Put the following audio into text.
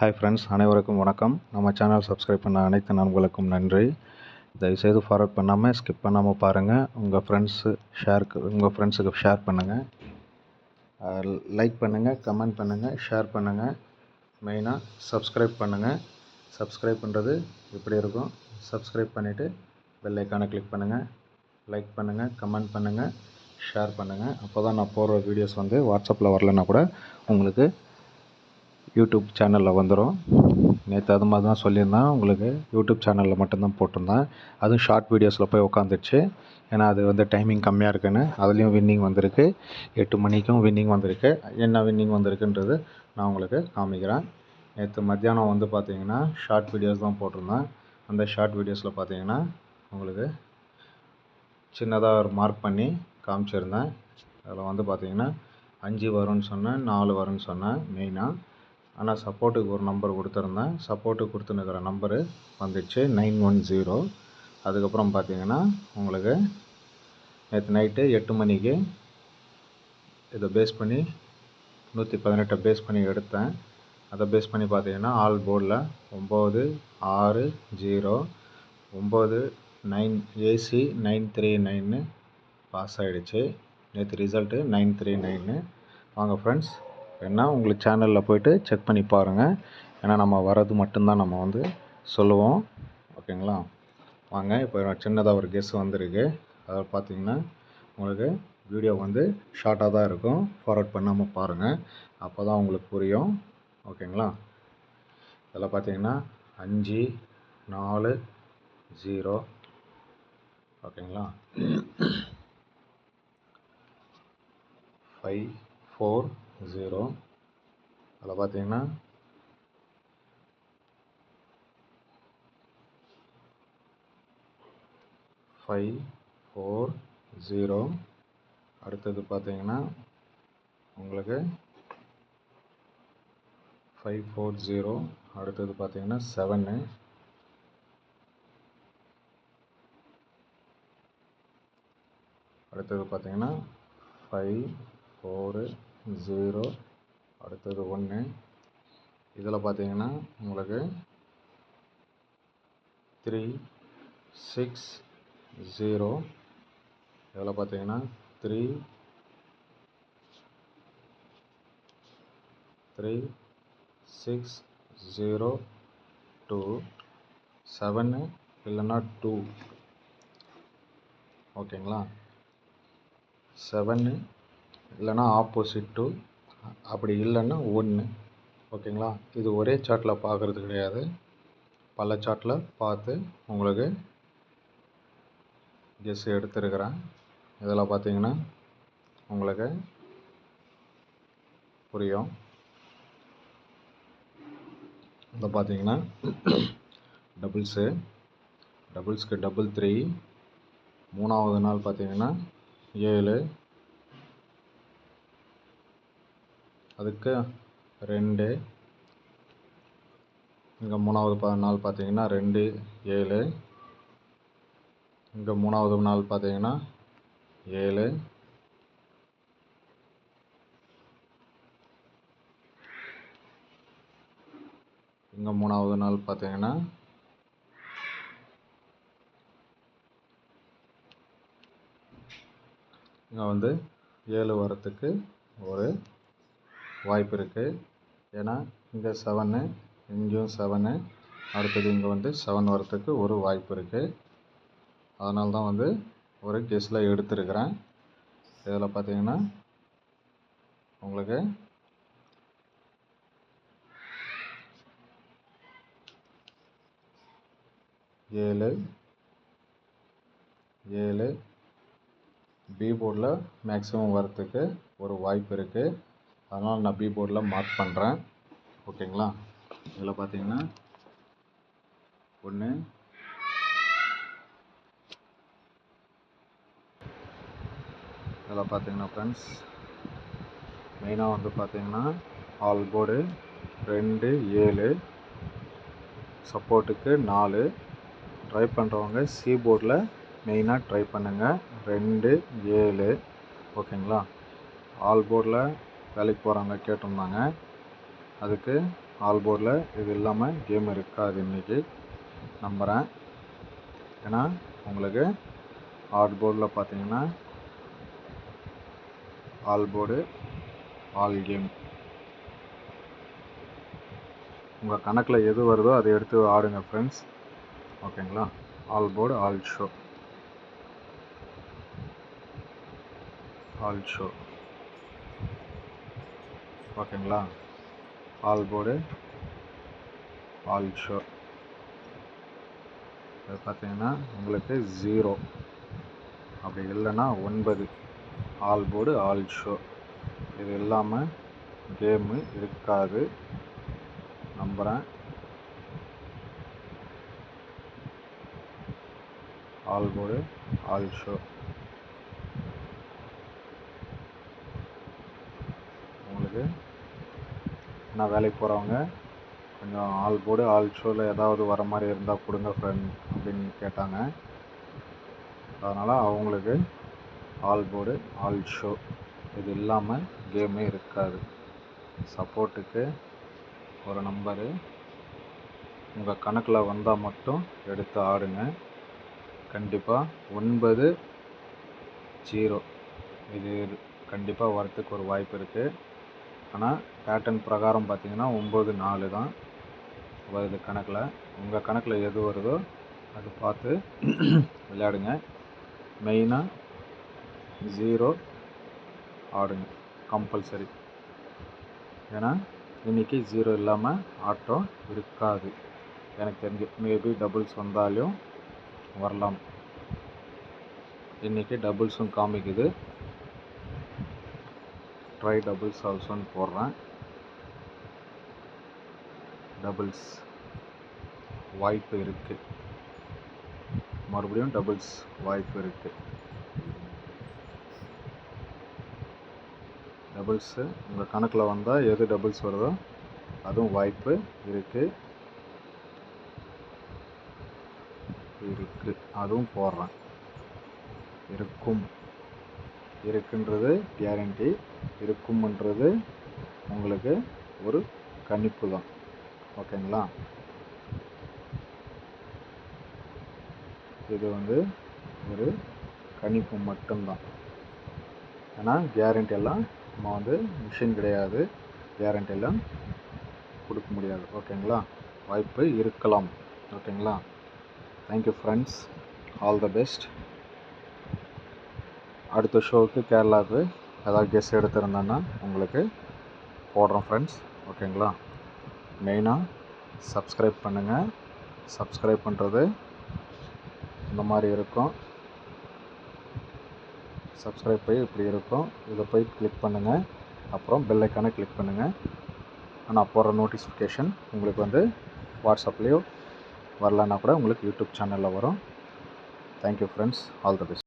Hi friends, அனைவருக்கும் வணக்கம். நம்ம சேனல் சப்ஸ்கிரைப் பண்ண அனைத்து நண்பர்களுக்கும் நன்றி. தயவுசெய்து ஃபார்வர்ட் பண்ணாமல் ஸ்கிப் பண்ணாமல் பாருங்கள். உங்கள் ஃப்ரெண்ட்ஸுக்கு ஷேர் பண்ணுங்கள், லைக் பண்ணுங்கள், கமெண்ட் பண்ணுங்கள், ஷேர் பண்ணுங்கள். மெயினாக சப்ஸ்கிரைப் பண்ணுங்கள். சப்ஸ்கிரைப் பண்ணுறது இப்படி இருக்கும். சப்ஸ்கிரைப் பண்ணிவிட்டு பெல் ஐக்கானை கிளிக் பண்ணுங்கள், லைக் பண்ணுங்கள், கமெண்ட் பண்ணுங்கள், ஷேர் பண்ணுங்கள். அப்போ தான் நான் போடுற வீடியோஸ் வாட்ஸ்அப்பில் வரலன்னா கூட உங்களுக்கு யூடியூப் சேனலில் வந்துடும். நேற்று அது மாதிரி தான் சொல்லியிருந்தேன். உங்களுக்கு யூடியூப் சேனலில் மட்டும்தான் போட்டிருந்தேன். அதுவும் ஷார்ட் வீடியோஸில் போய் உட்காந்துருச்சு. ஏன்னா அது டைமிங் கம்மியாக இருக்குன்னு. அதுலேயும் வின்னிங் வந்திருக்கு. 8 மணிக்கும் வின்னிங் வந்திருக்கு. என்ன வின்னிங் வந்திருக்குன்றது நான் உங்களுக்கு காமிக்கிறேன். நேற்று மத்தியானம் பார்த்தீங்கன்னா ஷார்ட் வீடியோஸ் தான் போட்டிருந்தேன். அந்த ஷார்ட் வீடியோஸில் பார்த்தீங்கன்னா உங்களுக்கு சின்னதாக ஒரு மார்க் பண்ணி காமிச்சிருந்தேன். அதில் பார்த்தீங்கன்னா 5 வரும்னு சொன்னேன், 4 வரும்னு சொன்னேன் மெயினாக. ஆனால் சப்போர்ட்டுக்கு ஒரு நம்பர் கொடுத்துருந்தேன். சப்போர்ட்டுக்கு கொடுத்துன்னுக்கிற நம்பரு வந்துடுச்சு 910. அதுக்கப்புறம் பார்த்தீங்கன்னா உங்களுக்கு நேற்று நைட்டு 8 மணிக்கு இதை பேஸ் பண்ணி 118 பேஸ் பண்ணி எடுத்தேன். அதை பேஸ் பண்ணி பார்த்தீங்கன்னா ஆல் போர்டில் 960 9 AC 939 பாஸ் ஆகிடுச்சு. நேற்று ரிசல்ட்டு 939. வாங்க ஃப்ரெண்ட்ஸ், வேணா உங்களுக்கு சேனலில் போய்ட்டு செக் பண்ணி பாருங்கள். ஏன்னா நம்ம வர்றது மட்டும்தான் நம்ம சொல்லுவோம். ஓகேங்களா? வாங்க, இப்போ சின்னதாக ஒரு கெஸ் வந்திருக்கு. அதை பார்த்தீங்கன்னா உங்களுக்கு வீடியோ ஷார்ட்டாக தான் இருக்கும். ஃபார்வர்ட் பண்ணாமல் பாருங்கள், அப்போ தான் உங்களுக்கு புரியும். ஓகேங்களா? இதில் பார்த்தீங்கன்னா 5 4 0. ஓகேங்களா? 5 4 0. அதில் பார்த்தீங்கன்னா 5 4 0. அடுத்தது பார்த்தீங்கன்னா உங்களுக்கு 5 4 0. அடுத்தது பார்த்தீங்கன்னா 7. அடுத்தது பார்த்தீங்கன்னா 5 4 0. அடுத்தது 1. இதில் பார்த்தீங்கன்னா உங்களுக்கு 3 6 0. இதில் பார்த்தீங்கன்னா 3 6 0 2 7 இல்லைன்னா 2. ஓகேங்களா? 7 இல்லைன்னா ஆப்போசிட் 2, அப்படி இல்லைன்னா 1. ஓகேங்களா? இது ஒரே சார்ட்டில் பார்க்குறது கிடையாது. பல சார்ட்டில் பார்த்து உங்களுக்கு கெஸ் எடுத்துருக்கிறேன். இதில் பார்த்தீங்கன்னா உங்களுக்கு புரியும். இதில் பார்த்தீங்கன்னா டபுள்ஸ்க்கு 3. மூணாவது நாள் பார்த்தீங்கன்னா 7. அதுக்கு 2. இங்கே மூணாவது நாள் பார்த்தீங்கன்னா 2 7. இங்கே மூணாவது நாள் பார்த்தீங்கன்னா 7. இங்கே மூணாவது நாள் பார்த்தீங்கன்னா இங்கே 7 வரத்துக்கு ஒரு வாய்ப்பு இருக்குது. ஏன்னா இங்கே 7, இங்கேயும் 7, அடுத்தது இங்கே 7 வரத்துக்கு ஒரு வாய்ப்பு இருக்குது. அதனால தான் ஒரு கெஸ்ஸில் எடுத்துருக்கிறேன். இதில் பார்த்தீங்கன்னா உங்களுக்கு 7 7 பி போர்டில் மேக்ஸிமம் வரத்துக்கு ஒரு வாய்ப்பு இருக்குது. அதனால் நான் பி போர்டில் மார்க் பண்ணுறேன். ஓகேங்களா? இதில் பார்த்தீங்கன்னா 1. இதில் பார்த்தீங்கன்னா ஃப்ரெண்ட்ஸ் மெயினாக பார்த்தீங்கன்னா ஆல் போர்டு 2 7, சப்போர்ட்டுக்கு 4. ட்ரை பண்ணுறவங்க சி போர்டில் மெயினாக ட்ரை பண்ணுங்கள். 2 7. ஓகேங்களா? ஆல் போர்டில் வேலைக்கு போகிறவங்க கேட்டிருந்தாங்க. அதுக்கு ஆல் போர்டில் இது இல்லாமல் கேம் இருக்காது இன்றைக்கி நம்புகிறேன். ஏன்னா உங்களுக்கு ஆல் போர்டில் பார்த்தீங்கன்னா ஆல் போர்டு ஆல் கேம் உங்கள் கணக்கில் எது வருதோ அதை எடுத்து ஆடுங்க ஃப்ரெண்ட்ஸ். ஓகேங்களா? ஆல் போர்டு ஆல் ஷோ ஓகேங்களா? ஆல் போர்டு ஆல் ஷோ இது பார்த்தீங்கன்னா உங்களுக்கு 0 அப்படி இல்லைன்னா 9 ஆல் போர்டு ஆல் ஷோ இது இல்லாமல் கேமு இருக்காது நம்புகிறேன். ஆல் போர்டு ஆல் ஷோ உங்களுக்கு நான் வேலைக்கு போகிறவங்க கொஞ்சம் ஆல் போர்டு ஆல் ஷோவில் ஏதாவது வர மாதிரி இருந்தால் கொடுங்க ஃப்ரெண்ட் அப்படின்னு கேட்டாங்க. அதனால் அவங்களுக்கு ஆல் போர்டு ஆல் ஷோ இது இல்லாமல் கேமே இருக்காது. சப்போர்ட்டுக்கு ஒரு நம்பரு உங்கள் கணக்கில் வந்தால் மட்டும் எடுத்து ஆடுங்க. கண்டிப்பாக 9-0 இது கண்டிப்பாக வரத்துக்கு ஒரு வாய்ப்பு இருக்குது. ஆனால் பேட்டர்ன் பிரகாரம் பார்த்தீங்கன்னா 9-4 தான் வருது கணக்கில். உங்கள் கணக்கில் எது வருதோ அது பார்த்து விளையாடுங்க. மெயினாக 0 ஆடுங்க கம்பல்சரி. ஏன்னா இன்றைக்கி 0 இல்லாமல் ஆட்டம் இருக்காது எனக்கு தெரிஞ்சு. மேபி டபுள்ஸ் வந்தாலும் வரலாம். இன்றைக்கி டபுள்ஸும் காமிக்குது. ட்ரை டபுள்ஸ் ஆல்சோன்னு போடுறேன். டபுள்ஸ் வாய்ப்பு இருக்குது. மறுபடியும் டபுள்ஸ் வாய்ப்பு இருக்குது. டபுள்ஸு உங்கள் கணக்கில் வந்தால் எது டபுள்ஸ் வருதோ அதுவும் வாய்ப்பு இருக்குது. அதுவும் போடுறேன். இருக்குன்றது கேரண்டி. இருக்கும்ன்றது உங்களுக்கு ஒரு கணிப்பு தான். ஓகேங்களா? இது ஒரு கணிப்பு மட்டும்தான். ஏன்னா கேரண்டி எல்லாம் நம்ம மிஷின் கிடையாது. கேரண்டி எல்லாம் கொடுக்க முடியாது. ஓகேங்களா? வாய்ப்பு இருக்கலாம். ஓகேங்களா? Thank you friends. All the best. அடுத்த ஷோவுக்கு கேரளாவுக்கு ஏதாவது கெஸ் எடுத்திருந்தேன்னா உங்களுக்கு போடுறோம் ஃப்ரெண்ட்ஸ். ஓகேங்களா? மெயினாக சப்ஸ்கிரைப் பண்ணுங்கள். சப்ஸ்கிரைப் பண்ணுறது இந்த மாதிரி இருக்கும். சப்ஸ்கிரைப் போய் இப்படி இருக்கும். இதை போய் கிளிக் பண்ணுங்கள். அப்புறம் பெல் ஐக்கானை கிளிக் பண்ணுங்கள். நான் போடுற நோட்டிஃபிகேஷன் உங்களுக்கு வாட்ஸ்அப்லேயோ வரலன்னா கூட உங்களுக்கு யூடியூப் சேனலில் வரும். Thank you friends. All the best.